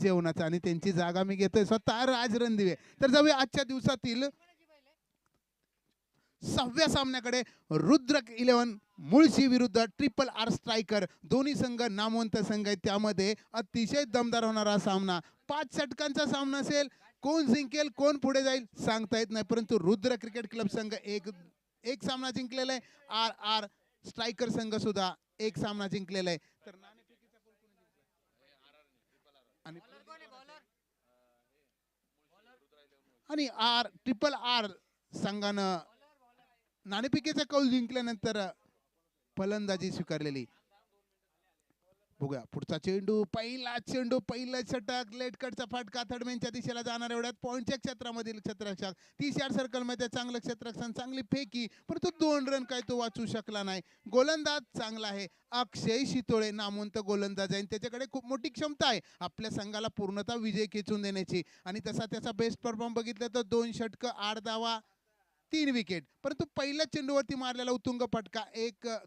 जेवणाचा आणि त्यांची जागा मी घेतोय स्वतः राज रणदिवे. तर जाऊया आजच्या दिवसातील 6व्या सामन्याकडे. रुद्र 11 मुळशी विरुद्ध ट्रिपल आर स्ट्रायकर. दोन्ही संघ नामवंत संघ आहेत. त्यामध्ये अतिशय दमदार होणारा सामना, 5 षटकांचा सामना असेल. कोण जिंकेल कोण पुढे जाईल सांगता येत नाही, परंतु रुद्र क्रिकेट क्लब संघ एक सामना जिंकलेला आहे. आर आर स्ट्रायकर संघ सुद्धा एक सामना जिंकलेला आहे. तर आणि आर ट्रिपल आर संघानं नाणेफेकीचा कौल जिंकल्यानंतर फलंदाजी स्वीकारलेली. बघूया पुढचा चेंडू, पहिला चेंडू, पहिलं षटक, लेट कटचा फटका, थर्डमॅनच्या दिशेला जाणार एवढ्यात पॉईंटच्या क्षेत्रामधील क्षेत्ररक्षक 30 यार्ड सर्कलमध्ये चांगलं क्षेत्ररक्षण, चांगली फेकी, परंतु 2 रन काय तो वाचू शकला नाही. गोलंदाज चांगला आहे अक्षय शितोळे, नामवंत गोलंदाज आहे. त्याच्याकडे खूप मोठी क्षमता आहे आपल्या संघाला पूर्णतः विजय खेचून देण्याची. आणि तसा त्याचा बेस्ट परफॉर्म बघितलं तर 2 षटकं, 8 धावा, 3 विकेट. परंतु पहिल्या चेंडूवरती मारलेला उत्तुंग फटका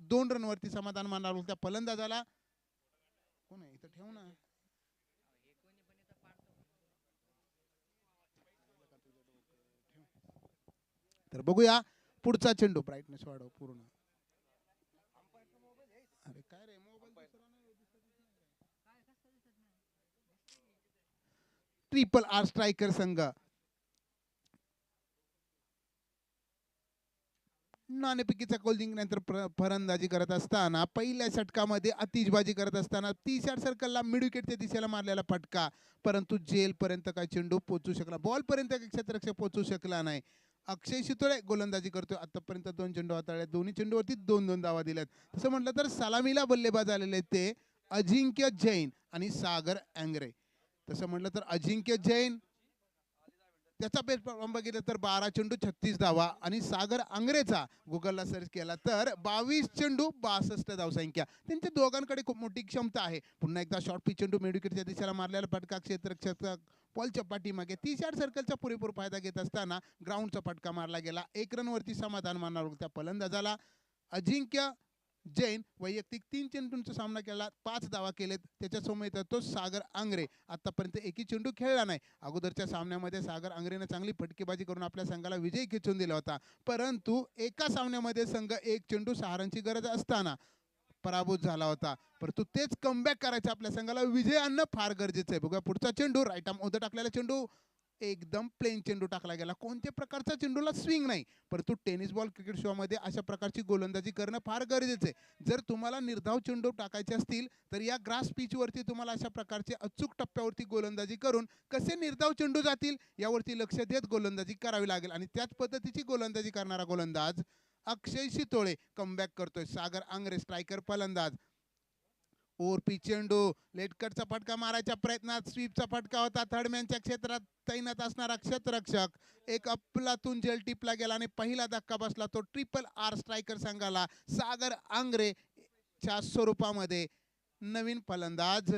2 रनवरती समाधान मानणार त्या फलंदाजाला. कोण आहे इथं, ठेव ना. तर बघूया पुढचा चेंडू, ब्राईटनेस वाढव पूर्ण. अरे काय रे मोबाईल. ट्रिपल आर स्ट्रायकर संघ नाणेफेकीचा कौल जिंकल्यानंतर फलंदाजी करत असताना पहिल्या षटकामध्ये आतिषबाजी करत असताना 30 यार्ड सर्कलला मिड विकेटच्या दिशेला मारलेला फटका, परंतु जेल पर्यंत काय चेंडू पोहोचू शकला, बॉल पर्यंत क्षेत्ररक्षक पोहोचू शकला नाही. अक्षय शितोळे गोलंदाजी करतोय. आतापर्यंत 2 चेंडू हाताळले, दोन्ही चेंडूवरती 2-2 धावा दिल्यात. तसं म्हटलं तर सलामीला बल्लेबाज आलेले ते अजिंक्य जैन आणि सागर अँग्रे. तसं म्हटलं तर अजिंक्य जैन त्याचा बेस्ट परफॉर्म बघितलं तर 12 चेंडू 36 धावा, आणि सागर आंग्रेचा गुगलला सर्च केला तर 22 चेंडू 62 धावसंख्या. त्यांच्या दोघांकडे खूप मोठी क्षमता आहे. पुन्हा एकदा शॉर्ट पिच चेंडू मिडविकेटच्या दिशेला मारलेला फटका, क्षेत्ररक्षक पॉलच्या पाठीमागे 30 यार्ड सर्कलचा पुरेपूर फायदा घेत असताना ग्राउंडचा फटका मारला गेला. 1 रनवरती समाधान मानणार त्या फलंदाजाला. अजिंक्य जैन वैयक्तिक 3 चेंडूंचा सामना केला, 5 धावा केलेत. त्याच्यासमोर येतो तो सागर आंग्रे, आतापर्यंत एकही चेंडू खेळला नाही. अगोदरच्या सामन्यामध्ये सागर आंग्रेने चांगली फटकेबाजी करून आपल्या संघाला विजय खेचून दिला होता, परंतु एका सामन्यामध्ये संघ 1 चेंडू 6 रनची गरज असताना पराभूत झाला होता. परंतु तेच कमबॅक करायचं आपल्या संघाला विजय आणणं फार गरजेचं आहे. बघा पुढचा चेंडू, राईट आर्म ओझं टाकलेला चेंडू, एकदम प्लेन चेंडू टाकला गेला. कोणत्या प्रकारचा चेंडूला स्विंग नाही, परंतु टेनिस बॉल क्रिकेट शो मध्ये अशा प्रकारची गोलंदाजी करणं फार गरजेचं आहे. जर तुम्हाला निर्धाव चेंडू टाकायचे असतील तर या ग्रास पिचवरती तुम्हाला अशा प्रकारचे अचूक टप्प्यावरती गोलंदाजी करून कसे निर्धाव चेंडू जातील यावरती लक्ष देत गोलंदाजी करावी लागेल. आणि त्याच पद्धतीची गोलंदाजी करणारा गोलंदाज अक्षय शितोळे कमबॅक करतोय. सागर आंग्रे स्ट्रायकर फलंदाज. ओरपी चेंडू, लेटकटचा फटका मारायच्या प्रयत्नात स्वीपचा फटका होता. थर्डमॅनच्या क्षेत्रात तैनात असणारा क्षेत्ररक्षक एक अफलातून जेल टिपला गेला आणि पहिला धक्का बसला तो ट्रिपल आर स्ट्रायकर संघाला. सागर आंग्रेच्या स्वरूपामध्ये नवीन फलंदाज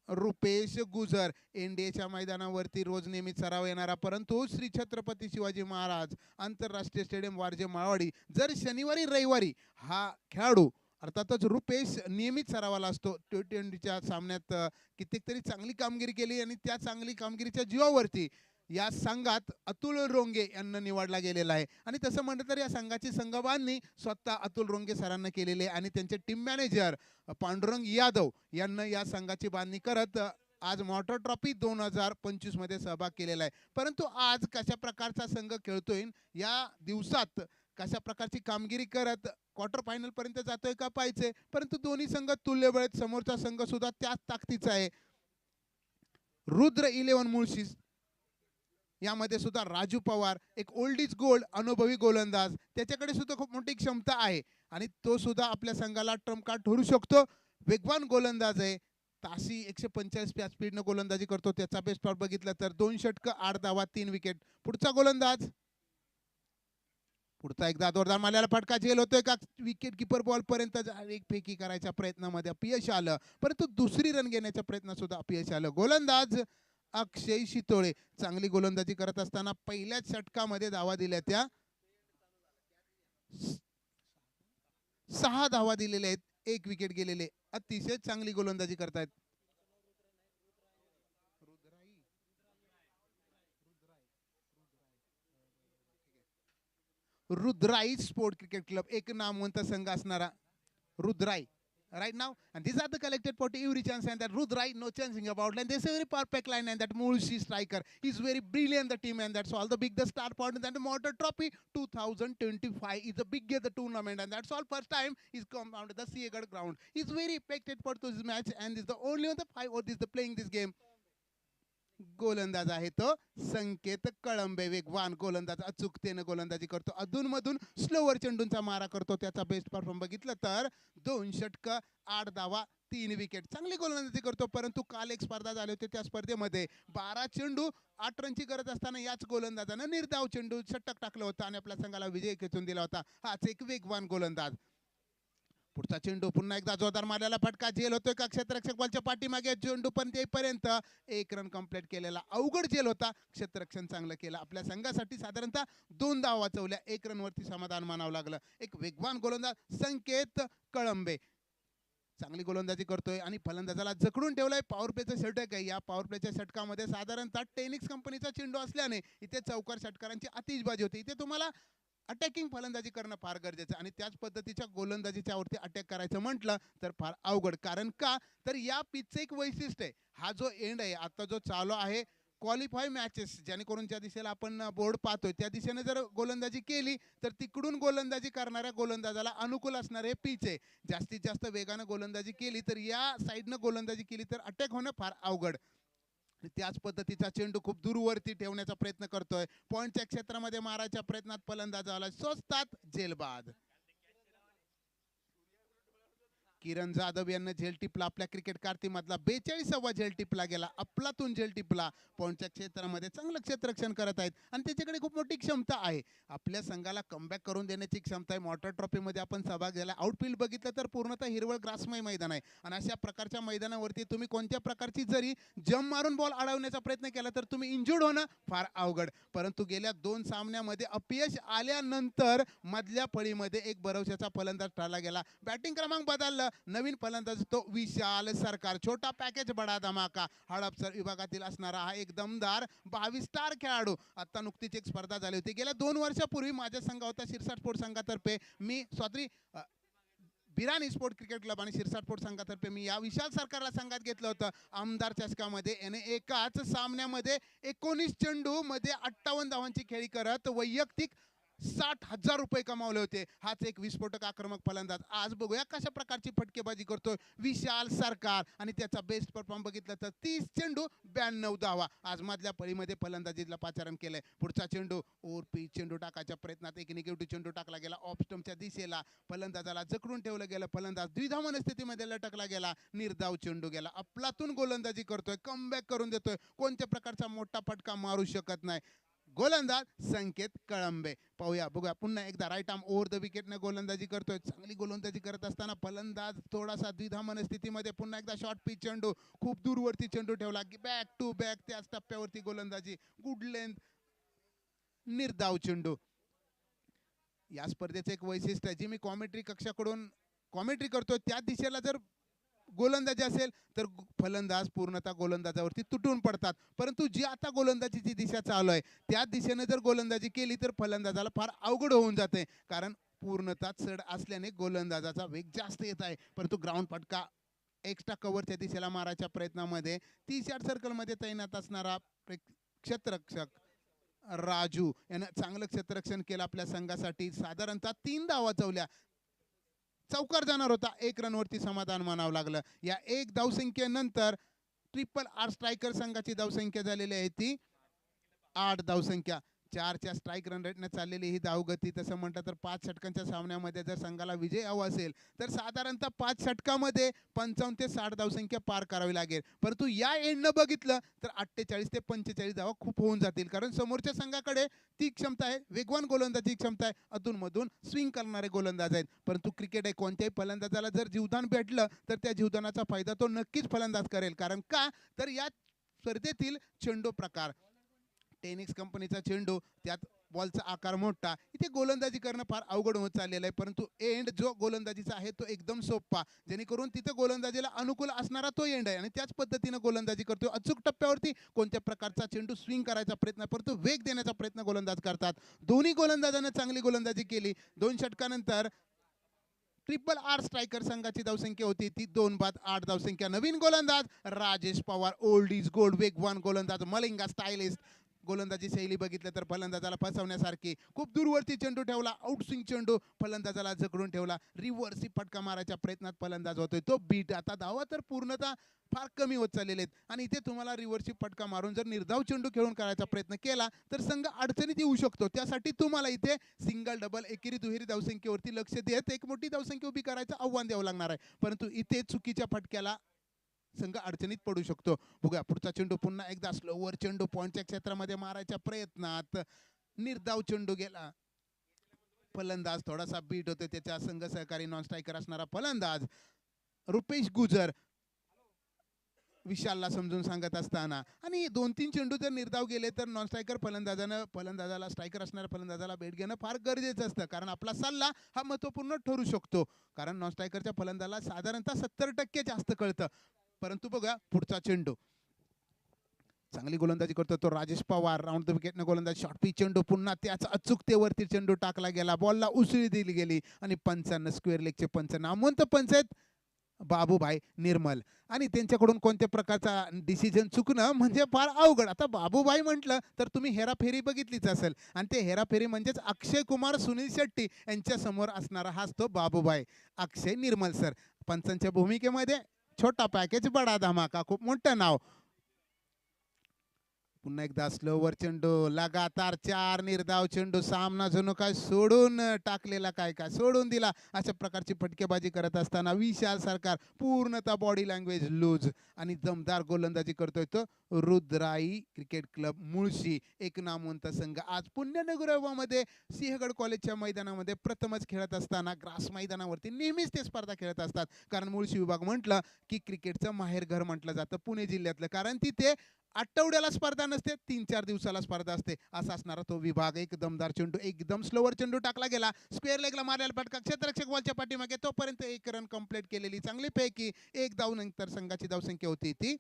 रुपेश गुजर. एनडीएच्या मैदानावरती रोज नेहमी सराव येणारा, परंतु श्री छत्रपती शिवाजी महाराज आंतरराष्ट्रीय स्टेडियम वारजे माळवाडी जर शनिवारी रविवारी हा खेळाडू अर्थातच रुपेश नियमित सरावाला असतो. T20च्या सामन्यात कित्येक तरी चांगली कामगिरी केली आणि त्या चांगली कामगिरीच्या जीवावरती या संघात अतुल रोंगे यांना निवडला गेलेला आहे. आणि तसं म्हटलं तर या संघाची संघबांधणी स्वतः अतुल रोंगे सरांना केलेली आहे आणि त्यांचे टीम मॅनेजर पांडुरंग यादव यांना या संघाची बांधणी करत आज मॉटर ट्रॉफी 2025 मध्ये सहभाग केलेला आहे. परंतु आज कशा प्रकारचा संघ खेळतोय, या दिवसात कशा प्रकारची कामगिरी करत क्वार्टर फायनल पर्यंत जातोय का पाहायचे. परंतु दोन्ही संघ तुल्यबळ आहेत. समोरचा संघ सुद्धा त्याच ताकदीचा आहे. रुद्र 11 मुळशी यामध्ये सुद्धा राजू पवार एक ओल्ड इज गोल्ड अनुभवी गोलंदाज, त्याच्याकडे सुद्धा खूप मोठी क्षमता आहे आणि तो सुद्धा आपल्या संघाला ट्रम्प कार्ड ठरू शकतो. वेगवान गोलंदाज आहे, ताशी 145 स्पीडनं गोलंदाजी करतो. त्याचा बेस्ट शॉट बघितला तर 2 षटकं 8 धावा 3 विकेट. पुढचा गोलंदाज, पुढचा एकदा जोरदार मारलेला फटका झेल होतोय का, विकेट किपर बॉल पर्यंत एक फेकी करायच्या प्रयत्नामध्ये अपयश आलं, परंतु दुसरी रन घेण्याच्या प्रयत्नात सुद्धा अपयश आलं. गोलंदाज अक्षय शितोळे चांगली गोलंदाजी करत असताना पहिल्याच षटकामध्ये धावा दिल्या, त्या 6 धावा दिलेल्या आहेत, 1 विकेट गेलेले. अतिशय चांगली गोलंदाजी करतायत. रुद्राई स्पोर्ट क्रिकेट क्लब, एक नामवंत संघ असणारा रुद्राई. Right now, and these are the collected for every chance, and that Rudrai, no chancing about. And there's a very perfect line, and that Mulshi striker is very brilliant, the team, and that's all the big the star point. And the Motor Trophy 2025 is the biggest the tournament, and that's all first time is come out the Siegad ground. It's very expected for this match, and is the only one the five or this the playing this game. गोलंदाज आहे तो संकेत कळंबे, वेगवान गोलंदाज, अचूकतेने गोलंदाजी करतो, अधूनमधून slower चेंडूंचा मारा करतो. त्याचा बेस्ट परफॉर्म बघितलं तर 2 षटक 8 धावा 3 विकेट, चांगली गोलंदाजी करतो. परंतु काल एक स्पर्धा झाली होती, त्या स्पर्धेमध्ये 12 चेंडू 8 रनची गरज असताना याच गोलंदाजानं निर्धाव चेंडू षटक टाकलं होतं आणि आपल्या संघाला विजय खेचून दिला होता. हाच एक वेगवान गोलंदाज. पुढचा चेंडू पुन्हा एकदा जोरदार मारलेला फटका, झेल होतोय का क्षेत्ररक्षक बॉलच्या पाठीमागे, चेंडू पण येईपर्यंत 1 रन कंप्लीट केलेला, अवघड झेल होता. क्षेत्ररक्षण चांगलं केलं, आपल्या संघासाठी साधारणतः 2 धावा वाचवल्या, 1 रन वरती समाधान मानावं लागलं. एक वेगवान गोलंदाज संकेत कळंबे चांगली गोलंदाजी करतोय आणि फलंदाजाला जखडून ठेवलाय. पॉवर प्लेचं षटक आहे, या पॉवर प्लेच्या षटकामध्ये साधारणतः टेनिक्स कंपनीचा चेंडू असल्याने इथे चौकार षटकारांची आतिषबाजी होती. इथे तुम्हाला अटॅकिंग फलंदाजी करणं फार गरजेचं, आणि त्याच पद्धतीच्या गोलंदाजीच्या वरती अटॅक करायचं म्हटलं तर फार अवघड. कारण का तर या पिचचं एक वैशिष्ट्य आहे, हा जो एंड आहे आता जो चालू आहे क्वालिफाय मॅचेस, जेणेकरून ज्या दिशेला आपण बोर्ड पाहतोय त्या दिशेने जर गोलंदाजी केली तर तिकडून गोलंदाजी करणाऱ्या गोलंदाजाला अनुकूल असणारे पिच आहे. जास्तीत जास्त वेगानं गोलंदाजी केली तर या साईडनं गोलंदाजी केली तर अटॅक होणं फार अवघड. त्याच पद्धतीचा चेंडू खूप दूरवरती ठेवण्याचा प्रयत्न करतोय, पॉइंटच्या क्षेत्रामध्ये मारायच्या प्रयत्नात फलंदाजाला स्वस्तात झेलबाद. किरण जाधव यांना झेल टिपला, आपल्या क्रिकेट कारकीर्दीमधला 42वा झेल टिपला गेला, अफलातून झेल टिपला. पॉइंटच्या क्षेत्रामध्ये चांगलं क्षेत्ररक्षण करत आहेत आणि त्याच्याकडे खूप मोठी क्षमता आहे, आपल्या संघाला कमबॅक करून देण्याची क्षमता आहे. मोटर ट्रॉफीमध्ये आपण सहभाग झाला, आउटफील्ड बघितलं तर पूर्णतः हिरवळ ग्रासमय मैदान आहे आणि अशा प्रकारच्या मैदानावरती तुम्ही कोणत्या प्रकारची जरी जम मारून बॉल अडवण्याचा प्रयत्न केला तर तुम्ही इंजुर्ड होणं फार अवघड. परंतु गेल्या 2 सामन्यामध्ये अपयश आल्यानंतर मधल्या फळीमध्ये एक भरवशाचा फलंदाज ठरला गेला. बॅटिंग क्रमांक बदलला, नवीन फलंदाज तो विशाल सरकार, छोटा पॅकेज बडा धमाका, हडपसर विभागातील असणारा हा एक दमदार 22 स्टार खेळाडू. आता नुकतीच एक स्पर्धा झाली होती, गेल्या 2 वर्षापूर्वी माझ्या संघ होता शिरसाट स्पोर्ट संघातर्फे, मी बिरानी स्पोर्ट क्रिकेट क्लब आणि शिरसाट स्पोर्ट संघातर्फे मी या विशाल सरकारला संघात घेतलं होतं. आमदार चषकामध्ये याने एकाच सामन्यामध्ये 19 चेंडू मध्ये 58 धावांची खेळी करत वैयक्तिक 60,000 रुपये कमावले होते. हाच एक विस्फोटक आक्रमक फलंदाज. आज बघूया कशा प्रकारची फटकेबाजी करतोय विशाल सरकार, आणि त्याचा बेस्ट परफॉर्म बघितलं तर 30 चेंडू 92 धावा. आज मधल्या फळीमध्ये फलंदाजीला पाचारण केलंय. पुढचा चेंडू ओरपी चेंडू टाकायच्या प्रयत्नात एक निगेटिव्ह चेंडू टाकला गेला, ऑफ स्टंपच्या दिशेला, फलंदाजाला जखडून ठेवलं गेलं, फलंदाज द्विधा मनस्थितीमध्ये लटकला गेला, निर्धाव चेंडू गेला. अफलातून गोलंदाजी करतोय, कमबॅक करून देतोय, कोणत्या प्रकारचा मोठा फटका मारू शकत नाही गोलंदाज संकेत कळंबे. पाहूया बघूया पुन्हा एकदा राईट आर्म ओव्हर द विकेटने गोलंदाजी करतोय. चांगली गोलंदाजी करत असताना फलंदाज थोडासा द्विधा मनस्थितीमध्ये, पुन्हा एकदा शॉर्ट पिच चेंडू, खूप दूरवरती चेंडू ठेवला, बॅक टू बॅक त्याच टप्प्यावरती गोलंदाजी, गुड लेंथ, निर्धाव चेंडू. या स्पर्धेचं एक वैशिष्ट्य आहे, जी मी कॉमेंट्री कक्षाकडून कॉमेंट्री करतोय त्या दिशेला जर गोलंदाजी असेल तर फलंदाज पूर्णतः गोलंदाजावरती तुटून पडतात, परंतु जी आता गोलंदाजीची दिशा चालू आहे त्या दिशेने जर गोलंदाजी केली तर फलंदाजाला फार अवघड होऊन जाते, कारण पूर्णतः चढ असल्याने गोलंदाजाचा वेग जास्त येत आहे. परंतु ग्राउंड फटका एक्स्ट्रा कव्हरच्या दिशेला मारायच्या प्रयत्नामध्ये 30 यार्ड सर्कलमध्ये तैनात असणारा क्षेत्ररक्षक राजू यानं चांगलं क्षेत्ररक्षण केलं आपल्या संघासाठी. साधारणतः 3 धावा वाचवल्या, चौकार जाणार होता, 1 रनवरती समाधान मानावं लागलं. या 1 धावसंख्येनंतर ट्रिपल आर स्ट्रायकर संघाची धावसंख्या झालेली आहे ती 8 धावसंख्या. 4च्या स्ट्राईक रन रेटने चाललेली ही धावगती, तसं म्हटलं तर 5 षटकांच्या सामन्यामध्ये जर संघाला विजय हवा असेल तर साधारणतः 5 षटकामध्ये 55 ते 60 धावसंख्या पार करावी लागेल. परंतु या एंडनं बघितलं तर 48 ते 45 धावा खूप होऊन जातील, कारण समोरच्या संघाकडे ती क्षमता आहे, वेगवान गोलंदाजी क्षमता आहे, अधूनमधून स्विंग करणारे गोलंदाज आहेत. परंतु क्रिकेट आहे, कोणत्याही फलंदाजाला जर जीवदान भेटलं तर त्या जीवदानाचा फायदा तो नक्कीच फलंदाज करेल. कारण का तर या स्पर्धेतील चेंडू प्रकार, टेनिक्स कंपनीचा चेंडू, त्यात बॉलचा आकार मोठा, इथे गोलंदाजी करणं फार अवघड होत चाललेलं आहे. परंतु एंड जो गोलंदाजीचा आहे तो एकदम सोपा, जेणेकरून तिथं गोलंदाजीला अनुकूल असणारा तो एंड आहे आणि त्याच पद्धतीनं गोलंदाजी करतोय. अचूक टप्प्यावरती कोणत्या प्रकारचा चेंडू स्विंग करायचा प्रयत्न, परंतु वेग देण्याचा प्रयत्न गोलंदाज करतात. दोन्ही गोलंदाजांना चांगली गोलंदाजी केली. 2 षटकानंतर ट्रिपल आर स्ट्रायकर संघाची धावसंख्या होती ती 2 बाद 8 धावसंख्या. नवीन गोलंदाज Rajesh Pawar, old is gold, वेगवान गोलंदाज, मलिंगा स्टायलिस्ट. गोलंदाजी शैली बघितलं तर फलंदाजाला फसवण्यासारखी, खूप दूरवरती चेंडू ठेवला, आउटस्विंग चेंडू फलंदाजाला जकडून ठेवला, रिव्हर्स फटका मारायच्या प्रयत्नात फलंदाज होतोय तो बीट. आता धावा तर पूर्णतः फार कमी होत चाललेले आहेत आणि इथे तुम्हाला रिव्हर्सची फटका मारून जर निर्धाव चेंडू खेळून करायचा प्रयत्न केला तर संघ अडचणीत येऊ शकतो. त्यासाठी तुम्हाला इथे सिंगल, डबल, एकेरी, दुहेरी धावसंख्येवरती लक्ष देत एक मोठी धावसंख्या उभी करायचं आव्हान द्यावं लागणार आहे. परंतु इथे चुकीच्या फटक्याला संघ अडचणीत पडू शकतो. बघूया पुढचा चेंडू पुन्हा एकदा स्लोवर चेंडू पॉइंटच्या क्षेत्रामध्ये मारायच्या प्रयत्नात निर्धाव चेंडू गेला. फलंदाज थोडासा बीट होतो, त्याच्या संघ सहकारी नॉन स्ट्रायकर असणारा फलंदाज रुपेश गुजर विशालला समजून सांगत असताना, आणि 2-3 चेंडू जर निर्धाव गेले तर नॉन स्ट्रायकर फलंदाजाला स्ट्रायकर असणाऱ्या फलंदाजाला भेट घेणं फार गरजेचं असतं, कारण आपला सल्ला हा महत्त्वपूर्ण ठरू शकतो. कारण नॉन स्ट्रायकरच्या फलंदाजाला साधारणतः 70% जास्त कळतं. परंतु बघा पुढचा चेंडू, चांगली गोलंदाजी करतो तो राजेश पवार, राऊंड द विकेटने गोलंदाज, शॉर्ट पिच चेंडू, पुन्हा त्याच अचूकतेवरती चेंडू टाकला गेला, बॉलला उसळी दिली गेली आणि पंचांना स्क्वेअर लेगचे पंच नामवंत पंच आहेत बाबूभाई निर्मल, आणि त्यांच्याकडून कोणत्या प्रकारचा डिसिजन चुकणं म्हणजे फार अवघड. आता बाबूभाई म्हटलं तर तुम्ही हेराफेरी बघितलीच असेल, आणि ते हेराफेरी म्हणजेच अक्षय कुमार, सुनील शेट्टी यांच्या समोर असणारा हाच तो बाबूभाई अक्षय निर्मल सर. पंचांच्या भूमिकेमध्ये छोटा पॅकेज बडा धमाका, खूप मोठं नाव. पुन्हा एकदा स्लोवर चेंडू, लगातार 4 निर्धाव चेंडू, सामना जणू काय सोडून टाकलेला, काय सोडून दिला अशा प्रकारची फटकेबाजी करत असताना विशाल सरकार पूर्णतः बॉडी लँग्वेज लूज आणि दमदार गोलंदाजी करतोय तो रुद्राई क्रिकेट क्लब मुळशी, एक नामवंत संघ. आज पुण्यनगरमध्ये सिंहगड कॉलेजच्या मैदानामध्ये प्रथमच खेळत असताना ग्रास मैदानावरती नेहमीच ते स्पर्धा खेळत असतात, कारण मुळशी विभाग म्हटलं की क्रिकेटचं माहेरघर म्हटलं जातं पुणे जिल्ह्यातलं, कारण तिथे आठवड्याला स्पर्धा नसते, 3-4 दिवसाला स्पर्धा असते, असा असणारा तो विभाग. एक दमदार चेंडू, एकदम स्लोवर चेंडू टाकला गेला, स्क्वेअर लेगला मारलेला फटका, क्षेत्ररक्षक बॉलच्या पाठीमागे, तोपर्यंत 1 रन कंप्लीट केलेली चांगली पैकी 1 धाव. नंतर संघाची धावसंख्या होती ती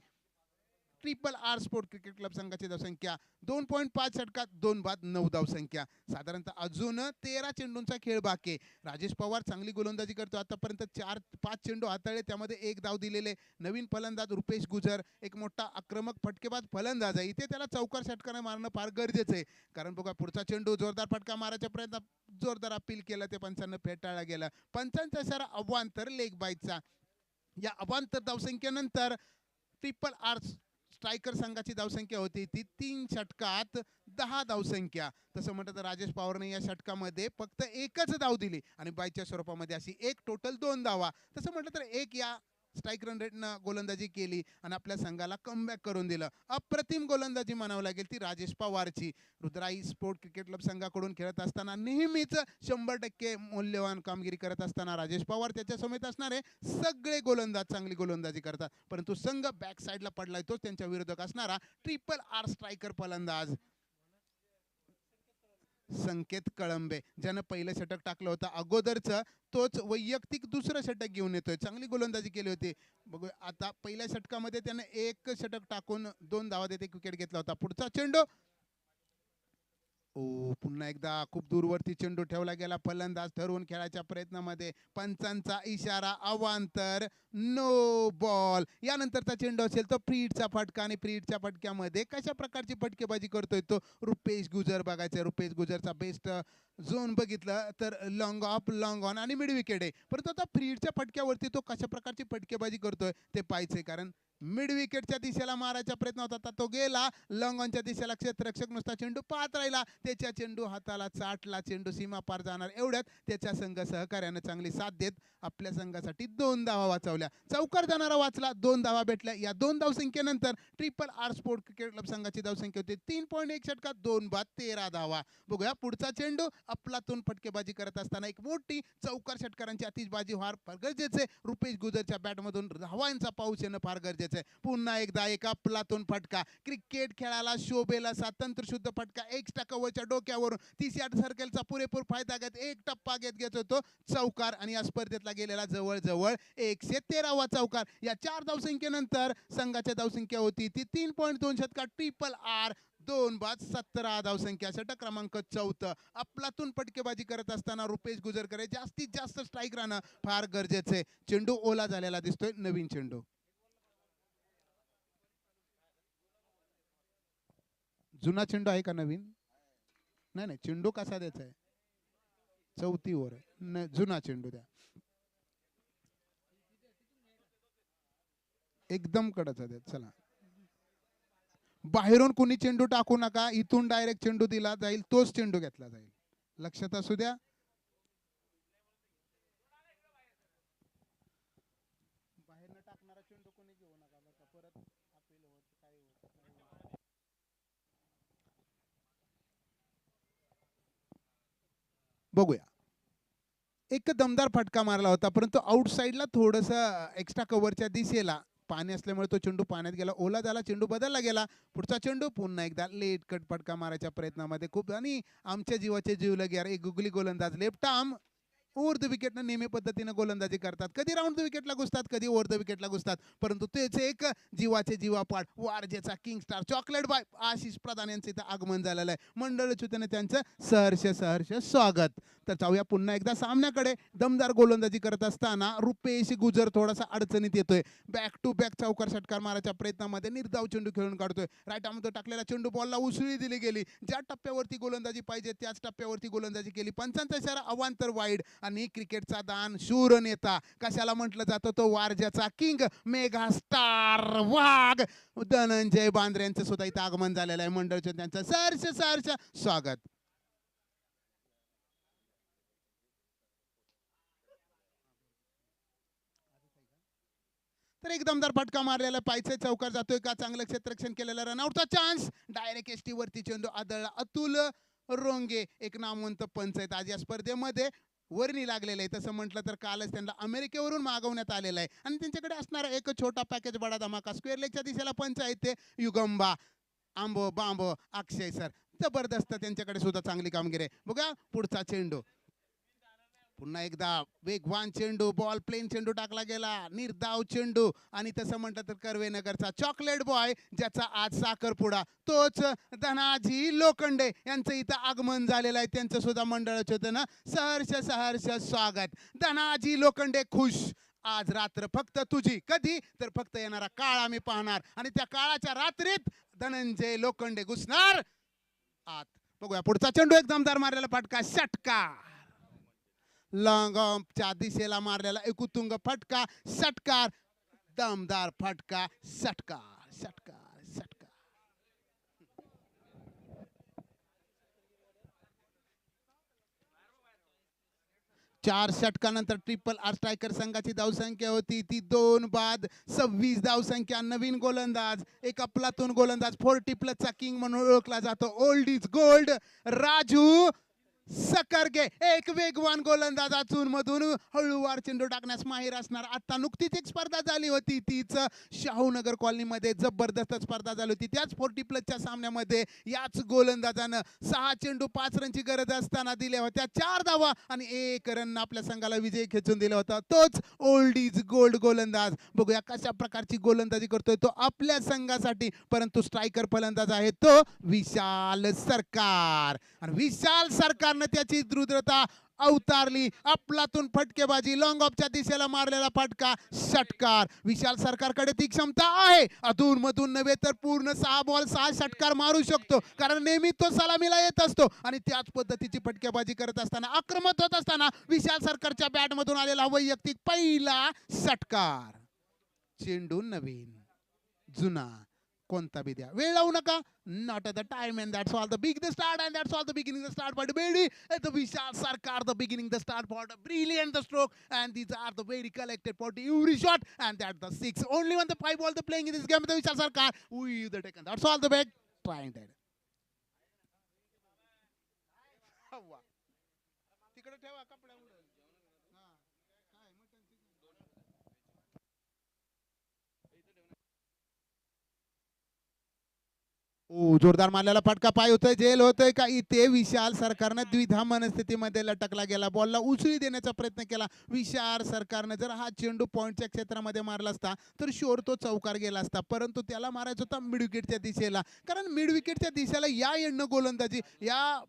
triple R sport cricket club संघाची धावसंख्या 2.5 षटकात 2 बाद 9 धावसंख्या. साधारणतः अजून 13 चेंडूंचा खेळ बाकी. राजेश पवार चांगली गोलंदाजी करतो, आतापर्यंत 4-5 चेंडू हाताळले, त्यामध्ये 1 धाव दिलेले. नवीन फलंदाज रुपेश गुजर एक मोठा आक्रमक फटकेबाज फलंदाज आहे, इथे त्याला चौकार षटकाने मारणं फार गरजेचं आहे. कारण बघा पुढचा चेंडू जोरदार फटका मारायच्या प्रयत्नात जोरदार अपील केलं, ते पंचांना फेटाळला गेला. पंचांचा इशारा अवांतर लेग बाईचा. या अवांतर धावसंख्येनंतर ट्रिपल आर स्ट्रायकर संघाची धावसंख्या होती ती 3 षटकात 10 धावसंख्या. तसं म्हटलं तर राजेश पवारने या षटकामध्ये फक्त 1च धाव दिली आणि बायच्या स्वरूपामध्ये अशी 1 टोटल 2 धावा. तसं म्हटलं तर 1 या स्ट्राईक रन रेटनं गोलंदाजी केली आणि आपल्या संघाला कमबॅक करून दिलं. अप्रतिम गोलंदाजी म्हणावं लागेल ती राजेश पवारची. रुद्राई स्पोर्ट क्रिकेट क्लब संघाकडून खेळत असताना नेहमीच 100% मौल्यवान कामगिरी करत असताना राजेश पवार त्याच्या समेत असणारे सगळे गोलंदाज चांगली गोलंदाजी करतात, परंतु संघ बॅक साईडला पडलाय तो त्यांच्या विरोधक असणारा ट्रिपल आर स्ट्रायकर फलंदाज संकेत कळंबे, ज्यानं पहिलं षटक टाकलं होतं अगोदरचं, तोच वैयक्तिक दुसरं षटक घेऊन येतोय. चांगली गोलंदाजी केली होती. बघूया आता पहिल्या षटकामध्ये त्यानं 1 षटक टाकून 2 धावा देत एक विकेट घेतला होता. पुढचा चेंडू, पुन्हा एकदा खूप दूरवरती चेंडू ठेवला गेला, फलंदाज ठरवून खेळायच्या प्रयत्नामध्ये पंचांचा इशारा अवांतर, नो बॉल. यानंतरचा चेंडू असेल तो फ्रीडचा फटका, आणि फ्रीडच्या फटक्यामध्ये कशा प्रकारची फटकेबाजी करतोय तो रुपेश गुजर. बघायचं रुपेश गुजरचा बेस्ट झोन बघितलं तर लॉंग ऑफ, लॉंग ऑन आणि मिड विकेट आहे, परंतु आता फ्रीडच्या फटक्यावरती तो कशा प्रकारची फटकेबाजी करतोय ते पाहायचंय, कारण मिड विकेटच्या दिशेला मारायचा प्रयत्न होता, तो गेला. लॉंग ऑनच्या दिशेला क्षेत्ररक्षक नुसता चेंडू पाहत राहिला, त्याच्या चेंडू हाताला चाटला, चेंडू सीमा पार जाणार एवढ्यात त्याच्या संघ सहकार्यानं चांगली साथ देत आपल्या संघासाठी 2 धावा वाचवल्या. चौकार जाणारा वाचला, 2 धावा भेटल्या. या 2 धावसंख्येनंतर triple R sport cricket club संघाची धावसंख्या होती 3.1 षटकात 2 बाद 13 धावा. बघूया पुढचा चेंडू, अफलातून फटकेबाजी करत असताना एक मोठी चौकार षटकारांची आतिषबाजी फार गरजेचे. रुपेश गुजरच्या बॅटमधून धावांचा पाऊस येणं फार गरजेचं. गरजेचं आहे. पुन्हा एकदा एक अफलातून फटका, क्रिकेट खेळाला शोभेल असा तंत्रशुद्ध फटका, एक्स्ट्रा कव्हरच्या डोक्यावरून 30 यार्ड सर्कलचा पुरेपूर फायदा घेत एक टप्पा घेत होतो चौकार आणि या स्पर्धेतला गेलेला जवळजवळ 113वा चौकार. या 4 धावसंख्येनंतर संघाच्या धावसंख्या होती ती 3.2 षटकार, ट्रिपल आर, 2 बाद, 17 धावसंख्या, षटक क्रमांक 4. अफलातून फटकेबाजी करत असताना रुपेश गुजरकर जास्तीत जास्त स्ट्राईक राहणं फार गरजेचं आहे. चेंडू ओला झालेला दिसतोय, नवीन चेंडू. जुना चेंडू आहे का नवीन? नाही नाही, चेंडू कसा द्यायचा आहे? 4थी ओव्हर आहे, जुना चेंडू द्या. एकदम कडचा द्या. चला, बाहेरून कोणी चेंडू टाकू नका, इथून डायरेक्ट चेंडू दिला जाईल, तोच चेंडू घेतला जाईल, लक्षात असू द्या. बाहेर टाकणारा चेंडू कोणी घेऊ नका, परत अपील होत काय होत. बघूया, एक दमदार फटका मारला होता, परंतु आउटसाइडला थोडस एक्स्ट्रा कव्हरच्या दिशेला पाणी असल्यामुळे तो चेंडू पाण्यात गेला, ओला झाला, चेंडू बदलला गेला. पुढचा चेंडू पुन्हा एकदा लेट कट फटका मारायच्या प्रयत्नामध्ये खूप, आणि आमच्या जीवाचे जीवलग यार एक गुगली गोलंदाज लेफ्ट आर्म ओव्हर द विकेटनं नेहमी पद्धतीने गोलंदाजी करतात, कधी राऊंड द विकेटला घुसतात, कधी ओव्हर द विकेटला घुसतात, परंतु तेच एक जीवाचे जीवापाड वारजेचा king star chocolate boy Ashish Pradhan यांचं इथं आगमन झालेलं आहे. मंडळ च्युतीने त्यांचं सहर्ष स्वागत. तर जाऊया पुन्हा एकदा सामन्याकडे. दमदार गोलंदाजी करत असताना रुपेश गुजर थोडासा अडचणीत येतोय, बॅक टू बॅक चौकार षटकार मारायच्या प्रयत्नामध्ये निर्धाव चेंडू खेळून काढतोय. राईट आर्ममध्ये टाकलेला चेंडू बॉलला उसळी दिली गेली, ज्या टप्प्यावरती गोलंदाजी पाहिजे त्याच टप्प्यावरती गोलंदाजी केली. पंचांचा इशारा अवांतर वाईड, आणि क्रिकेटचा दान शूर नेता कशाला म्हटलं जातं, तो वारजाचा किंग मेगा स्टार वाघ धनंजय बांद्रे यांचं सुद्धा इथं आगमन झालेलं आहे. मंडळचं त्यांचं सहर्ष स्वागत. तर एक दमदार फटका मारलेला पाहिजे, चौकार जातोय का, चांगलं क्षेत्ररक्षण केलेलं, रनआउटचा चान्स, डायरेक्ट एसटी वरती चेंडू आदळला. अतुल रोंगे एक नामवंत पंच आहेत आज या स्पर्धेमध्ये, वर्णी लागलेलं आहे. तसं म्हटलं तर कालच त्यांना अमेरिकेवरून मागवण्यात आलेलं आहे, आणि त्यांच्याकडे असणारा एक छोटा पॅकेज बडा धमाका, स्क्वेअर लेगच्या दिशेला पंच आहेत ते युगंबा आंबो बांबो अक्षय सर, जबरदस्त, त्यांच्याकडे सुद्धा चांगली कामगिरी आहे. बघा पुढचा चेंडू, पुन्हा एकदा वेगवान चेंडू, बॉल प्लेन चेंडू टाकला गेला, निर्धाव चेंडू, आणि तसं म्हटलं तर कर्वेनगरचा चॉकलेट बॉय ज्याचा आज साखरपुडा, तोच धनाजी लोखंडे यांचं इथं आगमन झालेलं आहे. त्यांचं सुद्धा मंडळाचं होतं ना, सहर्ष स्वागत. धनाजी लोखंडे खुश, आज रात्र फक्त तुझी, कधी तर फक्त येणारा काळ आम्ही पाहणार, आणि त्या काळाच्या रात्रीत धनंजय लोखंडे घुसणार आत. बघूया पुढचा चेंडू, एक दमदार मारलेला फटका, षटकार, लॉंग ऑफच्या दिशेला मारलेला एक उत्तुंग फटका, षटकार, दमदार फटका, षटकार षटकार षटकार. 4 षटकानंतर ट्रिपल आर स्ट्रायकर संघाची धावसंख्या होती ती 2 बाद 26 धावसंख्या. नवीन गोलंदाज, एक अफलातून गोलंदाज, 40 प्लसचा किंग म्हणून ओळखला जातो, ओल्ड इज गोल्ड, राजू सकरगे, एक वेगवान गोलंदाज, अचून मधून हळूवार चेंडू टाकण्यास माहीर असणार. आता नुकतीच एक स्पर्धा झाली होती, तीच शाहूनगर कॉलनीमध्ये जबरदस्त स्पर्धा झाली होती. त्याच 40 प्लसच्या सामन्यामध्ये याच गोलंदाजानं 6 चेंडू 5 रनची गरज असताना दिल्या होत्या 4 धावा आणि 1 रन आपल्या संघाला विजय खेचून दिला होता. तोच ओल्ड इज गोल्ड गोलंदाज. बघूया कशा प्रकारची गोलंदाजी करतोय तो आपल्या संघासाठी. परंतु स्ट्रायकर फलंदाज आहे तो विशाल सरकार, आणि विशाल सरकार त्याची द्रुतता अवतारली. अफलातून फटकेबाजी, लॉंग ऑफच्या दिशेला मारलेला फटका, षटकार. विशाल सरकारकडे ती क्षमता आहे, अधून मधून नव्हे तर पूर्ण 6 बॉल 6 षटकार मारू शकतो, कारण नेहमी तो सलामीला येत असतो. आणि त्याच पद्धतीची फटकेबाजी करत असताना, आक्रमक होत असताना विशाल सरकारच्या बॅट मधून आलेला वैयक्तिक पहिला षटकार. चेंडू नवीन जुना कोणता बी द्या, वेळ लावू नका. Not at the time, and that's all the start, and that's all the beginning the start for the Bedi at the Vishal Sarkar, the beginning the start for the brilliant the stroke, and these are the very collected for the every shot, and that's the 6 only on the 5 ball the playing in this game, the Vishal Sarkar with the taken, that's all the big trying that. तिकडे ठेवा कपड्या. जोरदार मारलेला फटका पाय होतोय, gel होतोय का इथे विशाल सरकारनं द्विधा मनस्थितीमध्ये लटकला गेला. बॉलला उसळी देण्याचा प्रयत्न केला. विशाल सरकारनं जर हा चेंडू पॉईंटच्या क्षेत्रामध्ये मारला असता तर शुअर तो चौकार गेला असता, परंतु त्याला मारायचा होता मिड विकेटच्या दिशेला. कारण मिड विकेटच्या दिशेला या एंडनं गोलंदाजी, या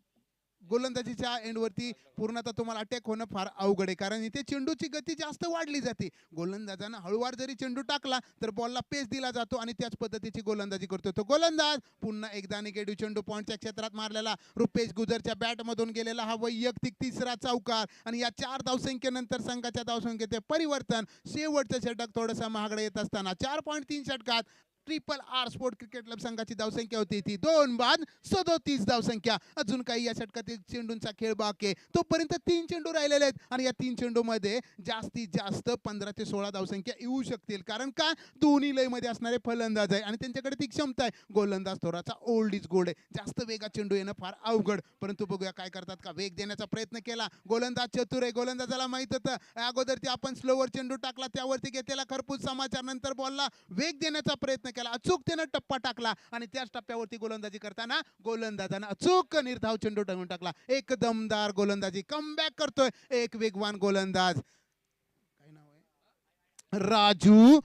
गोलंदाजीच्या एंडवरती पूर्णतः तुम्हाला अटॅक होणं फार अवघड आहे. कारण इथे चेंडूची गती जास्त वाढली जाते. गोलंदाजानं हळूवार जरी चेंडू टाकला तर बॉलला पेस दिला जातो आणि त्याच पद्धतीची गोलंदाजी करतो तो गोलंदाज. पुन्हा एकदा निगेटिव्ह चेंडू पॉईंटच्या क्षेत्रात मारलेला रुपेश गुजरच्या बॅटमधून गेलेला हा वैयक्तिक तिसरा चौकार आणि या 4 धावसंख्येनंतर संघाच्या धावसंख्येचे परिवर्तन. शेवटचं षटक थोडंसं महागडं येत असताना 4.3 षटकात triple R sport cricket club संघाची धावसंख्या होती ती 2 बाद 37 धावसंख्या. अजून काही या षटकातील चेंडूंचा खेळ बाकी आहे. तोपर्यंत 3 चेंडू राहिलेले आहेत आणि या 3 चेंडूमध्ये जास्तीत जास्त 15 ते 16 धावसंख्या येऊ शकतील. कारण का दोन्ही लयमध्ये असणारे फलंदाज आहे आणि त्यांच्याकडे ती क्षमता आहे. गोलंदाज थोडासा ओल्ड इज गोल्ड आहे. जास्त वेगात चेंडू येणं फार अवघड. परंतु बघूया काय करतात का. वेग देण्याचा प्रयत्न केला. गोलंदाज चतुर आहे. गोलंदाजाला माहित होतं अगोदर ते आपण स्लोवर चेंडू टाकला त्यावरती घेतलेला खरपूस समाचार नंतर बॉलला वेग देण्याचा प्रयत्न केला. अचूक त्यानं टप्पा टाकला आणि त्याच टप्प्यावरती गोलंदाजी करताना गोलंदाजानं अचूक निर्धाव चेंडू टाकून टाकला. एक दमदार गोलंदाजी कमबॅक करतोय एक वेगवान गोलंदाज. काय नाव आहे, राजू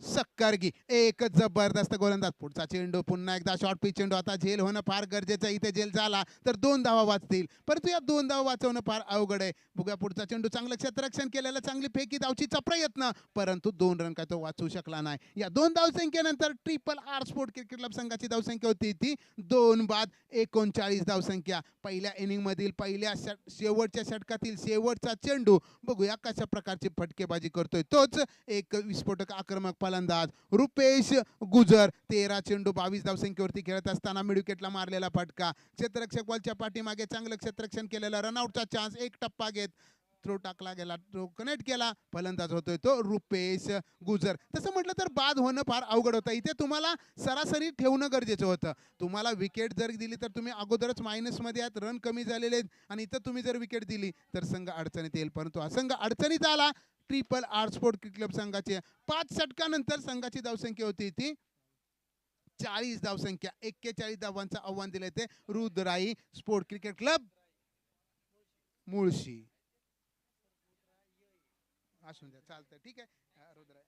सक्कारगी. एक जबरदस्त गोलंदाज. पुढचा चेंडू पुन्हा एकदा शॉर्ट पिच चेंडू. आता झेल होणं फार गरजेचं. इथे झेल झाला तर 2 धावा वाचतील, परंतु या 2 धावा वाचवणं फार अवघड आहे. बघूया पुढचा चेंडू. चांगलं क्षेत्ररक्षण केलेलं, चांगली फेकी धावचीचा प्रयत्न, परंतु 2 रन काय तो वाचवू शकला नाही. या 2 धावसंख्येनंतर triple R sport cricket club संघाची धावसंख्या होती ती 2 बाद 39 धावसंख्या. पहिल्या इनिंग मधील पहिल्या शेवटच्या षटकातील शेवटचा चेंडू. बघूया कशा प्रकारची फटकेबाजी करतोय तोच एक विस्फोटक आक्रमक फलंदाज रुपेश गुजर. 13 चेंडू 22 धावसंख्येवरती खेळत असताना मिड विकेटला मारलेला फटका. क्षेत्ररक्षक बॉलच्या पाठीमागे चांगलं क्षेत्ररक्षण केलेला, रनआउटचा चान्स, एक टप्पा घेत थ्रो टाकला गेला, थ्रो कनेक्ट केला. फलंदाज होतोय तो रुपेश गुजर. तसं म्हटलं तर बाद होणं फार अवघड होतं. इथे तुम्हाला सरासरी ठेवणं गरजेचं होतं. तुम्हाला विकेट जर दिली तर तुम्ही अगोदरच मायनसमध्ये आहात, रन कमी झालेले आहेत आणि इथं तुम्ही जर विकेट दिली तर संघ अडचणीत येईल. परंतु हा संघ अडचणीत आला. Triple R sport cricket club संघाचे 5 षटकानंतर संघाची धावसंख्या होती ती 40 धावसंख्या. 41 धावांचं आव्हान दिले ते रुद्राई स्पोर्ट क्रिकेट क्लब मुळशी. असून द्या चालतं, ठीक आहे रुद्राई.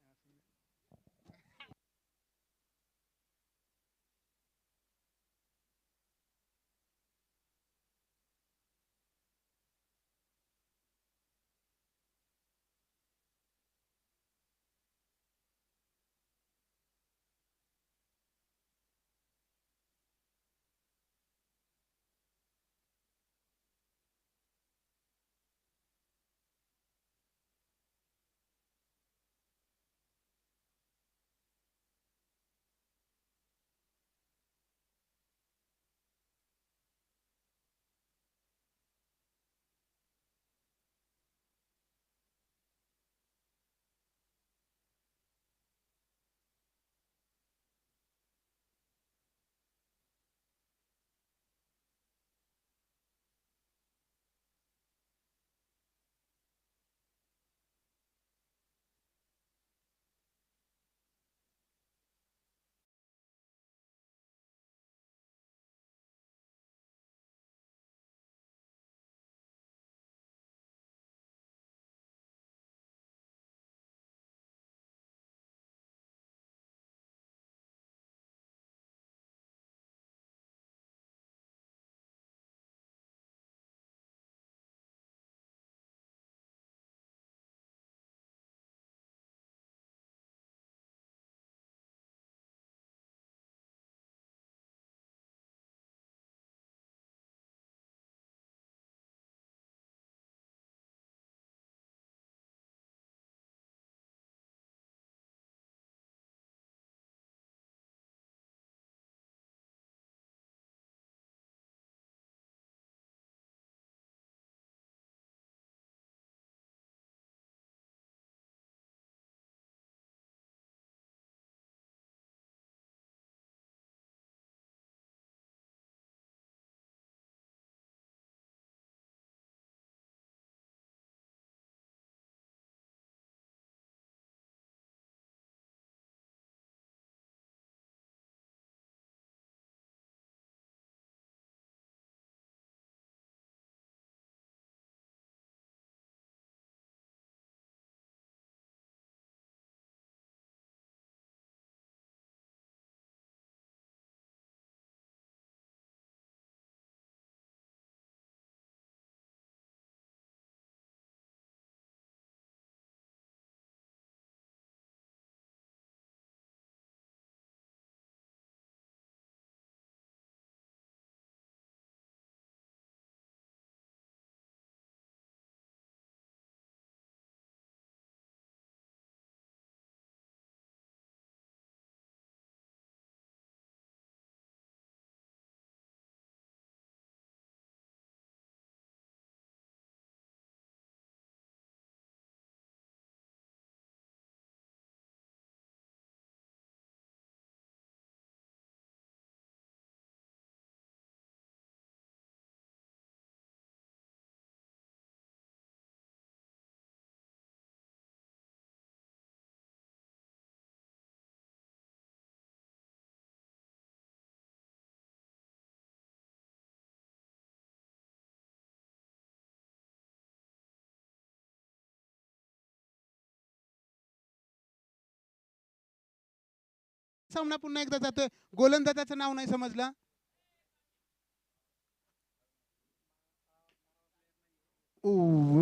सामना पुन्हा एकदा जातोय. गोलंदाजाचं नाव नाही समजलं.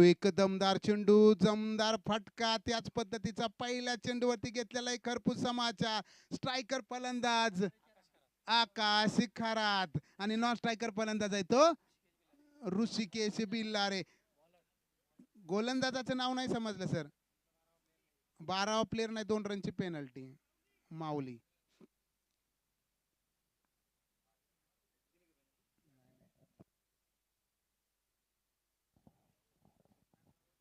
एक दमदार चेंडू, जमदार फटका, त्याच पद्धतीचा पहिल्या चेंडूवरती घेतलेला एक खरपूस समाचार. स्ट्रायकर फलंदाज आकाश खरात आणि नॉन स्ट्रायकर फलंदाज आहे तो ऋषिकेश बिल्लारे. गोलंदाजाचं नाव नाही समजलं सर. 12 प्लेयर नाही, 2 रनची पेनल्टी. माऊली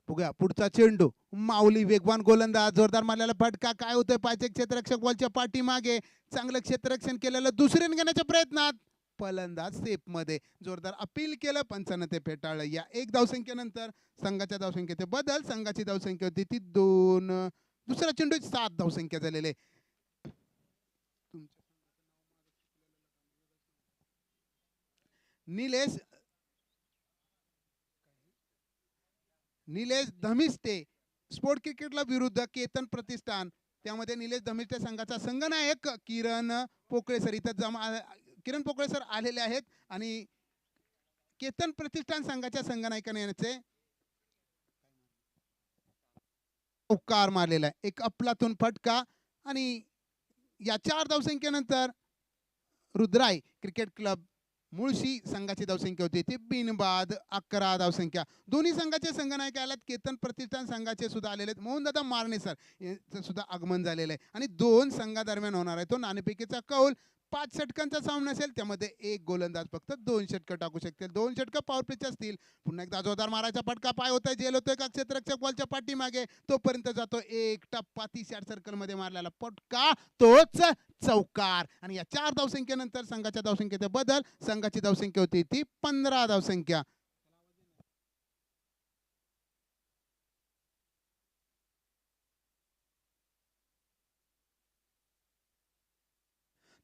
बघूया पुढचा चेंडू. माऊली वेगवान गोलंदाज, जोरदार मारलेला फटका. काय होतंय पायचे क्षेत्ररक्षक बॉलच्या पाठीमागे. चांगलं क्षेत्ररक्षण केलेलं, दुसऱ्याने घेण्याच्या प्रयत्नात फलंदाज सेफ मध्ये. जोरदार अपील केलं, पंचानं ते फेटाळलं. या 1 धावसंख्येनंतर संघाच्या धावसंख्येत बदल. संघाची धावसंख्या होती ती 2. दुसरा चेंडू 7 धावसंख्या झालेले. निलेश धमिष्टे स्पोर्ट क्रिकेटला विरुद्ध केतन प्रतिष्ठान. त्यामध्ये निलेश धमिष्टे संघाचा संघनायक किरण पोकळे सर इथं किरण पोकळे सर आलेले आहेत आणि केतन प्रतिष्ठान संघाच्या संघनायकाने याचे उपकार मारलेला आहे. एक अफलातून फटका आणि या 4 धावसंख्येनंतर रुद्राई क्रिकेट क्लब मुळशी संघाची धावसंख्या होती ती बिनबाद 11 धावसंख्या. दोन्ही संघाचे संघनायक आल्यात. केतन प्रतिष्ठान संघाचे सुद्धा आलेले आहेत. मोहनदादा मारणे सर यांचं सुद्धा आगमन झालेलं आहे आणि 2 संघादरम्यान होणार आहे तो नाणेफेकीचा कौल. 5 षटकांचा सामना असेल, त्यामध्ये एक गोलंदाज फक्त 2 षटकं टाकू शकतील. 2 षटकं पॉवर प्लेचे असतील. पुन्हा एकदा जोरदार मारायचा फटका. पाय होतोय, जेल होतोय का क्षेत्ररक्षक बॉलच्या पाठीमागे. तोपर्यंत जातो एक टप्पा 30 यार्ड सर्कल मध्ये मारलेला फटका, तोच चौकार. आणि या 4 धावसंख्येनंतर संघाच्या धावसंख्येत बदल. संघाची धावसंख्या होती ती 15 धावसंख्या.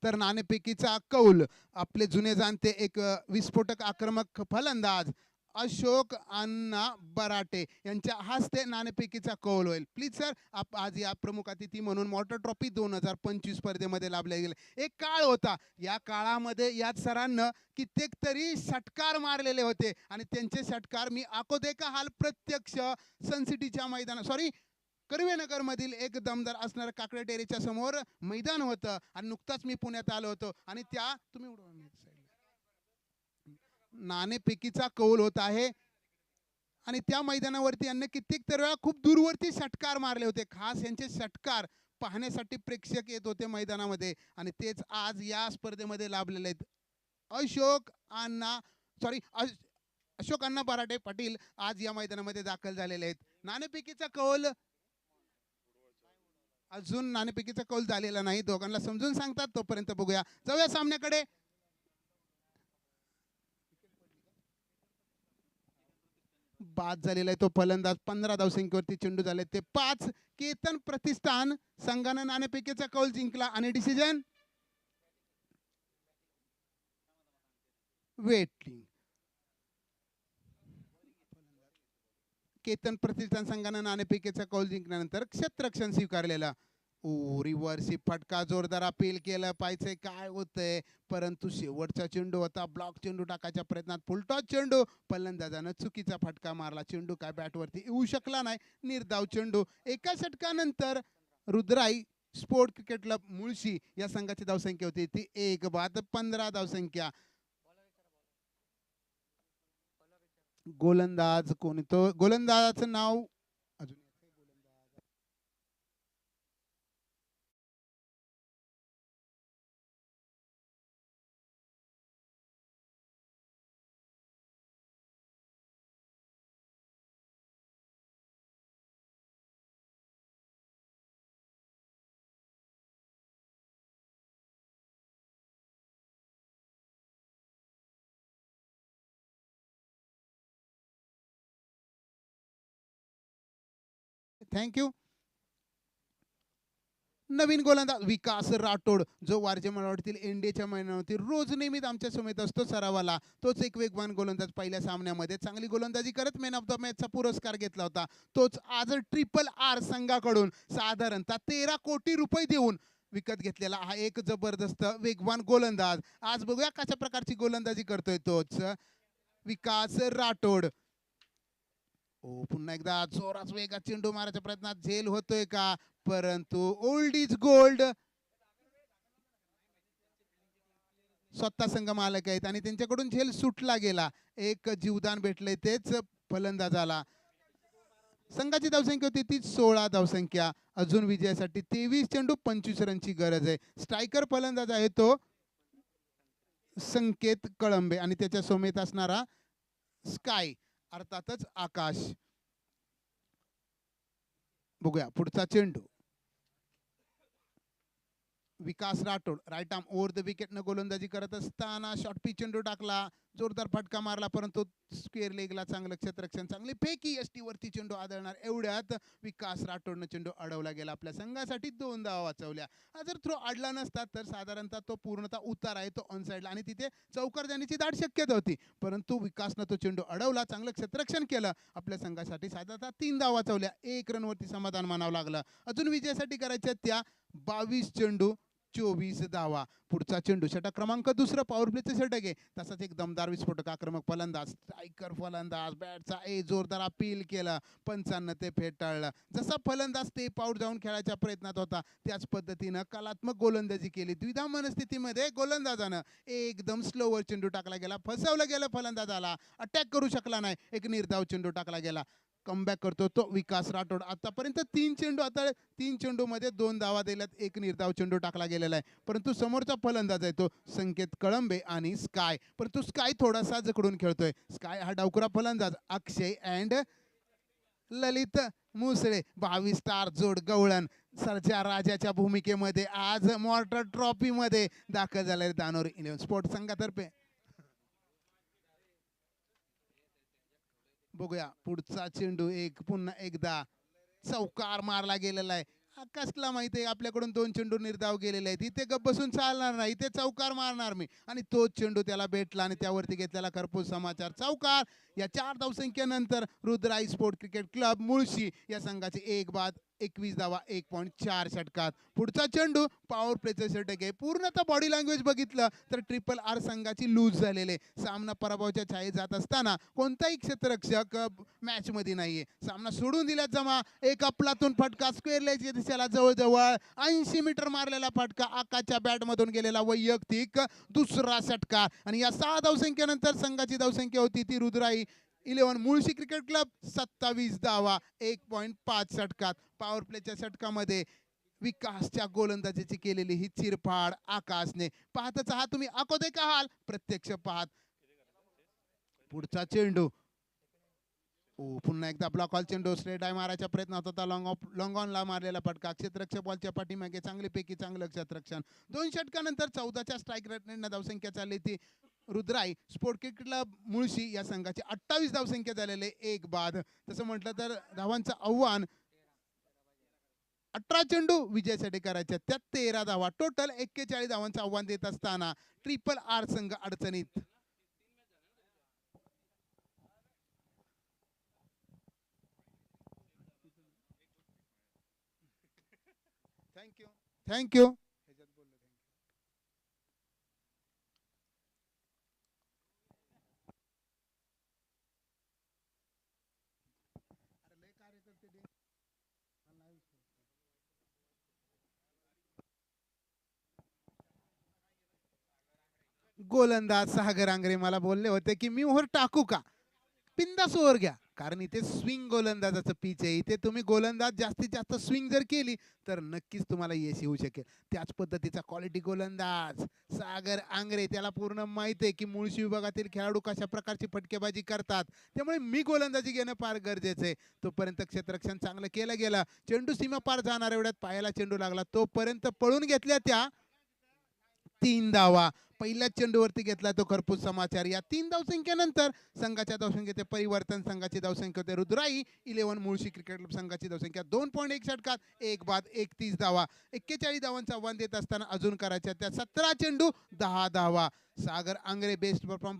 तर नाणेफेकीचा कौल आपले जुने जाणते एक विस्फोटक आक्रमक फलंदाज अशोक अण्णा बराटे यांच्या हस्ते नाणेफेकीचा कौल होईल. प्लीज सर, आज या प्रमुख अतिथी म्हणून मॉटर ट्रॉफी 2025 स्पर्धेमध्ये लाभले गेले. एक काळ होता, या काळामध्ये या सरांना कित्येक तरी षटकार मारलेले होते आणि त्यांचे षटकार मी आखो देखा हाल प्रत्यक्ष सनसिटीच्या मैदानात कर्वेनगर मधील एक दमदार असणाऱ्या काकडे डेअरीच्या समोर मैदान होतं आणि नुकताच मी पुण्यात आलो होतो आणि त्या नाणेफेकीचा कौल होत आहे आणि त्या मैदानावरती यांनी कित्येक तर वेळा खूप दूरवरती षटकार मारले होते. खास यांचे षटकार पाहण्यासाठी प्रेक्षक येत होते मैदानामध्ये आणि तेच आज या स्पर्धेमध्ये लाभलेले आहेत. अशोक अण्णा बराटे पाटील आज या मैदानामध्ये दाखल झालेले आहेत. नाणेफेकीचा कौल अजून नाणेफेकीचा कौल झालेला नाही. दोघांना समजून सांगतात, तोपर्यंत बघूया. जाऊया सामन्याकडे. बाद झालेला आहे तो फलंदाज. 15 धावसंख्येवरती चेंडू झाले ते 5. केतन प्रतिष्ठान संघानं नाणेफेकीचा कौल जिंकला आणि डिसिजन वेटिंग. केतन प्रतिष्ठान संघानं नाणेफेकीचा कौल जिंकल्यानंतर क्षेत्ररक्षण स्वीकारलेला. रिव्हर्सी फटका, जोरदार अपील केलं. पाहिजे काय होतंय, परंतु शेवटचा चेंडू होता. ब्लॉक चेंडू टाकायच्या प्रयत्नात फुलटॉस चेंडू, फलंदाजानं चुकीचा फटका मारला. चेंडू काय बॅटवरती येऊ शकला नाही. निर्धाव चेंडू. एका षटकानंतर रुद्राई स्पोर्ट क्रिकेट क्लब मुळशी या संघाची धावसंख्या होती ती 1 बाद 15 धावसंख्या. गोलंदाज कोण तो? गोलंदाजाचं नाव अजून थँक्यू. नवीन गोलंदाज विकास राठोड, जो वारजे मराठीतील एनडीएच्या मैदानावरती रोज नेहमीच आमच्या समेत असतो सरावाला. तोच एक वेगवान गोलंदाज. पहिल्या सामन्यामध्ये चांगली गोलंदाजी करत मॅन ऑफ द मॅचचा पुरस्कार घेतला होता. तोच आज RRR संघाकडून साधारणतः 13 कोटी रुपये देऊन विकत घेतलेला हा एक जबरदस्त वेगवान गोलंदाज. आज बघूया कशा प्रकारची गोलंदाजी करतोय तोच विकास राठोड. ओ पुन्हा एकदा जोरात वेगात चेंडू मारायच्या प्रयत्नात झेल होतोय का, परंतु ओल्ड इज गोल्ड. स्वतः संघ मालक आहेत आणि त्यांच्याकडून झेल सुटला गेला. एक जीवदान भेटलंय तेच फलंदाजाला. संघाची धावसंख्या होती ती 16 धावसंख्या. अजून विजयासाठी 23 चेंडू 25 रनची गरज आहे. स्ट्रायकर फलंदाज आहे तो संकेत कळंबे आणि त्याच्या समेत असणारा स्काय अर्थातच आकाश. बघूया पुढचा चेंडू. Vikas Rathod right arm over the wicket न गोलंदाजी करत असताना शॉर्ट पिच चेंडू टाकला, जोरदार फटका मारला, परंतु स्क्वेअर लेगला चांगलं क्षेत्ररक्षण, चांगली फेकी एसटी वरती चेंडू आदळणार एवढ्यात विकास राठोडनं चेंडू अडवला गेला. आपल्या संघासाठी 2 धावा वाचवल्या. जर थ्रो अडला नसता तर साधारणतः तो पूर्णतः उतार आहे तो ऑन साईडला आणि तिथे चौकार जाण्याची दाट शक्यता होती, परंतु विकासनं तो चेंडू अडवला, चांगलं क्षेत्ररक्षण केलं. आपल्या संघासाठी साधारणतः 3 धावा वाचवल्या. 1 रनवरती समाधान मानावं लागलं. अजून विजयासाठी करायच्या त्या 22 चेंडू 24 धावा. पुढचा चेंडू षटक क्रमांक 2 पॉवर प्लेचं षटक आहे. तसाच एक दमदार विस्फोटक आक्रमक फलंदाज स्ट्रायकर फलंदाज बॅटचा जोरदार अपील केलं, पंचांना ते फेटाळलं. जसा फलंदाज स्टेप आउट जाऊन खेळायच्या प्रयत्नात होता त्याच पद्धतीनं कलात्मक गोलंदाजी केली. द्विधा मनस्थितीमध्ये गोलंदाजानं एकदम स्लोवर चेंडू टाकला गेला, फसवलं गेलं फलंदाजाला, अटॅक करू शकला नाही, एक निर्धाव चेंडू टाकला गेला. कमबॅक करतो तो विकास राठोड. आतापर्यंत 3 चेंडू, आता 3 चेंडूमध्ये 2 धावा दिल्यात, एक निर्धाव चेंडू टाकला गेलेला आहे. परंतु समोरचा फलंदाज आहे तो संकेत कळंबे आणि स्काय, परंतु स्काय थोडासा जकडून खेळतोय. स्काय हा डावखुरा फलंदाज अक्षय अँड ललित मुसळे 22 स्टार जोड गवळण सरच्या राजाच्या भूमिकेमध्ये आज मॉर्टर ट्रॉफी मध्ये दाखल झाले दानोर इंडियन स्पोर्ट्स संघातर्फे. बघूया पुढचा चेंडू. एक पुन्हा एकदा चौकार मारला गेलेला आहे. आकाशला माहिती आहे आपल्याकडून 2 चेंडू निर्धाव गेलेले आहेत, इथे गप बसून चालणार नाही, इथे चौकार मारणार मी, आणि तोच चेंडू त्याला भेटला आणि त्यावरती घेतलेला खरपूस समाचार चौकार. या 4 धावसंख्येनंतर रुद्राई स्पोर्ट क्रिकेट क्लब मुळशी या संघाचे 1 बाद 21 धावा 1.4 षटकात. पुढचा चेंडू पॉवर प्लेचं षटक आहे. पूर्णतः बॉडी लँग्वेज बघितलं तर ट्रिपल आर संघाची लूज झालेले. सामना पराभवाच्या छायेत जात असताना कोणताही क्षेत्ररक्षक मॅच मध्ये नाहीये. सामना सोडून दिल्यात जमा. एक अपलातून फटका स्क्वेअर लेगच्या दिशेला जवळजवळ 80 मीटर मारलेला फटका, आकाशच्या बॅट मधून गेलेला वैयक्तिक दुसरा षटकार. आणि या 6 धावसंख्येनंतर संघाची धावसंख्या होती ती रुद्राई 11 मुळशी क्रिकेट क्लब 27 धावा 1.5 षटकात. पॉवर प्लेच्या षटकामध्ये विकासच्या गोलंदाजीची केलेली ही चिरफाड आकाशने. पाहतच आहात तुम्ही, अकोदे का हाल प्रत्यक्ष पाहत. पुढचा चेंडू. पुन्हा एकदा ब्लॉक ऑल चेंडू स्ट्रेट आय मारायचा प्रयत्न होता, लॉंग ऑनला मारलेला फटका. क्षेत्ररक्षक बॉलच्या पाठीमागे चांगलीपैकी चांगलं क्षेत्ररक्षण. 2 षटकानंतर 14च्या स्ट्राईक रेटने धावसंख्या चालली ती रुद्राई स्पोर्ट क्रिकेट क्लब मुळशी या संघाची 28 धावसंख्या झालेले 1 बाद. तसं म्हटलं तर धावांचं आव्हान 18 चेंडू विजयासाठी करायच्या, त्यात 13 धावा. टोटल 41 धावांचं आव्हान देत असताना ट्रिपल आर संघ अडचणीत. Thank you thank you. गोलंदाज सागर आंग्रे मला बोलले होते की मी ओव्हर टाकू का, बिंदास ओव्हर घ्या, कारण इथे स्विंग गोलंदाजाचं पिच आहे. इथे तुम्ही गोलंदाज जास्तीत जास्त स्विंग जर केली तर नक्कीच तुम्हाला यश येऊ शकेल. त्याच पद्धतीचा क्वालिटी गोलंदाज सागर आंग्रे, त्याला पूर्ण माहिती आहे की मुळशी विभागातील खेळाडू कशा प्रकारची फटकेबाजी करतात, त्यामुळे मी गोलंदाजी घेणं फार गरजेचं आहे. तोपर्यंत क्षेत्ररक्षण चांगलं केलं गेलं. चेंडू सीमा पार जाणार एवढ्यात पायाला चेंडू लागला, तोपर्यंत पळून घेतल्या त्या 3 धावा. पहिल्याच चेंडूवरती घेतला तो खरपूस समाचार. या 3 धावसंख्येनंतर संघाच्या धावसंख्येचे परिवर्तन. संघाची धावसंख्या होते रुद्राई 11 मुळशी क्रिकेट क्लब संघाची धावसंख्या 2.1 षटकात 1 बाद 31 धावा. 41 धावांचं आव्हान देत असताना अजून करायच्या त्या 17 चेंडू 10 धावा. सागर आंग्रे बेस्ट परफॉर्म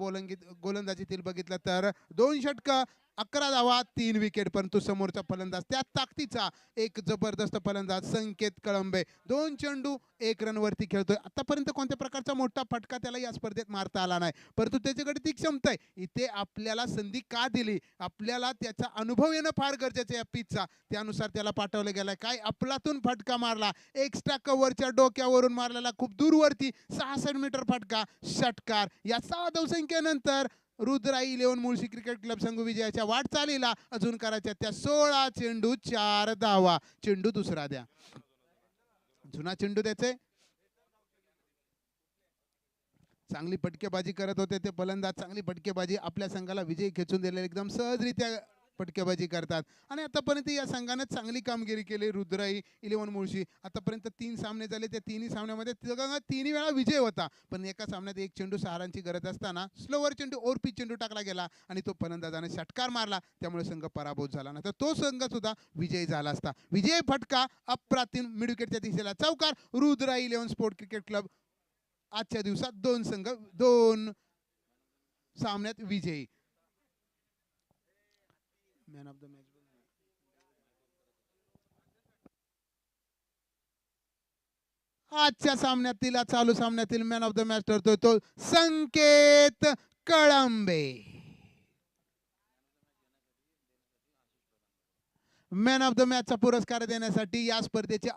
गोलंदाजीतील बघितलं तर 2 षटकं 11 धावा 3 विकेट, परंतु समोरचा फलंदाज त्या ताकदीचा एक जबरदस्त फलंदाज संकेत कळंबे 2 चेंडू 1 रन वरती खेळतोय. आतापर्यंत कोणत्या प्रकारचा मोठा फटका त्याला या स्पर्धेत मारता आला नाही, परंतु त्याच्याकडे ती क्षमता आहे. इथे आपल्याला संधी का दिली, आपल्याला त्याचा अनुभव येणं फार गरजेचं आहे या पिचचा. त्यानुसार त्याला पाठवलं गेलाय. काय अफलातून फटका मारला, एक्स्ट्रा कव्हरच्या डोक्यावरून मारलेला खूप दूरवरती 66 मीटर फटका, षटकार. या 6 धावसंख्येनंतर रुद्राई 11 मुळशी क्रिकेट क्लब संघ विजयाच्या वाटचालीला अजून करायच्या त्या 16 चेंडू 4 धावा. चेंडू दुसरा द्या, जुना चेंडू द्यायचे. चांगली फटकेबाजी करत होते ते फलंदाज, चांगली फटकेबाजी आपल्या संघाला विजय खेचून दिलेले, एकदम सहजरित्या फटकेबाजी करतात. आणि आतापर्यंत या संघाने चांगली कामगिरी केली. रुद्राई 11 मुळशी आतापर्यंत 3 सामने झाले, त्या तिन्ही सामन्यामध्ये तिन्ही वेळा विजय होता. पण एका सामन्यात 1 चेंडू 6 रनची गरज असताना स्लोवर चेंडू ओरपी चेंडू टाकला गेला आणि तो फलंदाजाने षटकार मारला, त्यामुळे संघ पराभूत झाला. ना तर तो संघ सुद्धा विजयी झाला असता. विजय फटका अप्रतिम मिडविकेटच्या दिशेला चौकार. रुद्राई 11 स्पोर्ट क्रिकेट क्लब आजच्या दिवसात 2 संघ 2 सामन्यात विजयी. मॅन ऑफ द मॅच आजच्या सामन्यातील चालू सामन्यातील मॅन ऑफ द मॅच ठरतोय तो संकेत कळंबे. मॅन ऑफ द मॅचचा पुरस्कार देण्यासाठी या स्पर्धेचे